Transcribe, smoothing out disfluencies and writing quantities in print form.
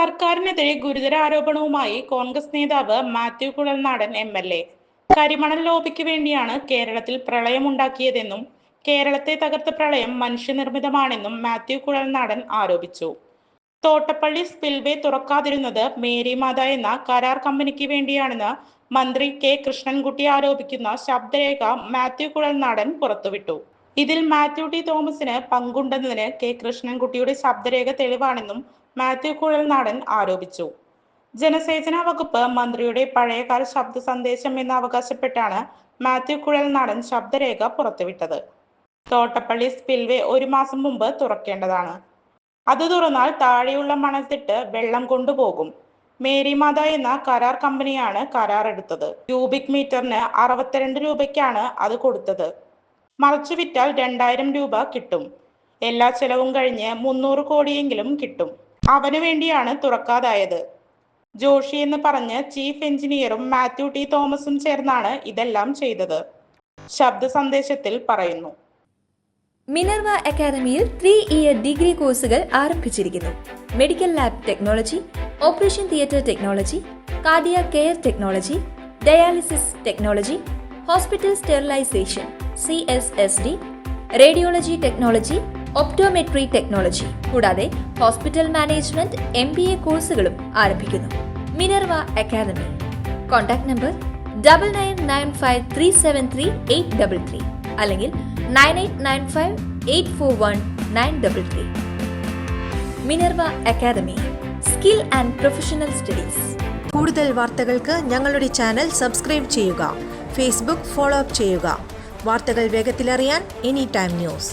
സർക്കാരിനെതിരെ ഗുരുതര ആരോപണവുമായി കോൺഗ്രസ് നേതാവ് മാത്യു കുഴൽനാടൻ MLA. കരിമണൽ ലോബിക്ക് വേണ്ടിയാണ് കേരളത്തിൽ പ്രളയമുണ്ടാക്കിയതെന്നും കേരളത്തെ തകർത്ത പ്രളയം മനുഷ്യനിർമ്മിതമാണെന്നും മാത്യു കുഴൽനാടൻ ആരോപിച്ചു. തോട്ടപ്പള്ളി സ്പിൽവേ തുറക്കാതിരുന്നത് മേരിമാത എന്ന കരാർ കമ്പനിക്ക് വേണ്ടിയാണെന്ന് മന്ത്രി K. കൃഷ്ണൻകുട്ടി ആരോപിക്കുന്ന ശബ്ദരേഖ മാത്യു കുഴൽനാടൻ പുറത്തുവിട്ടു. ഇതിൽ മാത്യു ടി തോമസിന് പങ്കുണ്ടെന്നതിന് K. കൃഷ്ണൻകുട്ടിയുടെ ശബ്ദരേഖ തെളിവാണെന്നും മാത്യു കുഴൽനാടൻ ആരോപിച്ചു. ജനസേചന വകുപ്പ് മന്ത്രിയുടെ പഴയകാല ശബ്ദ സന്ദേശം എന്ന് അവകാശപ്പെട്ടാണ് മാത്യു കുഴൽനാടൻ ശബ്ദരേഖ പുറത്തുവിട്ടത്. തോട്ടപ്പള്ളി സ്പിൽവേ 1 മാസം മുമ്പ് തുറക്കേണ്ടതാണ്. അത് തുറന്നാൽ താഴെയുള്ള മണൽത്തിട്ട് വെള്ളം കൊണ്ടുപോകും. മേരിമാത എന്ന കരാർ കമ്പനിയാണ് കരാർ എടുത്തത്. ക്യൂബിക് മീറ്ററിന് 62 രൂപയ്ക്കാണ് അത് കൊടുത്തത്. മറിച്ചു വിറ്റാൽ 2000 രൂപ കിട്ടും. എല്ലാ ചെലവും കഴിഞ്ഞ് 300 കോടിയെങ്കിലും കിട്ടും. അവനു വേണ്ടിയാണ് തുറക്കാതായത്. ജോഷി എന്ന് പറഞ്ഞ് ചീഫ് എഞ്ചിനീയറും മാത്യു ടി തോമസും ചേർന്നാണ് ഇതെല്ലാം ചെയ്തത്. ശബ്ദ സന്ദേശത്തിൽ പറയുന്നു. മിനർവ അക്കാദമിയിൽ 3-ഇയർ ഡിഗ്രി കോഴ്സുകൾ ആരംഭിച്ചിരിക്കുന്നു. Medical lab technology, operation theatre technology, cardiac care technology, dialysis technology, hospital sterilisation CSSD, radiology technology, optometry technology കൂടാതെ ഹോസ്പിറ്റൽ മാനേജ്മെന്റ് MBA കോഴ്സുകളും ആരംഭിക്കുന്നു. Minerva academy. കോൺടാക്ട് നമ്പർ 9995373833 അല്ലെങ്കിൽ 9895841933. Minerva academy, skill and professional studies. കൂടുതൽ വാർത്തകൾക്ക് ഞങ്ങളുടെ channel subscribe ചെയ്യുക. Facebook follow up ചെയ്യുക. വാർത്തകൾ വേഗത്തിലറിയാൻ Anytime News.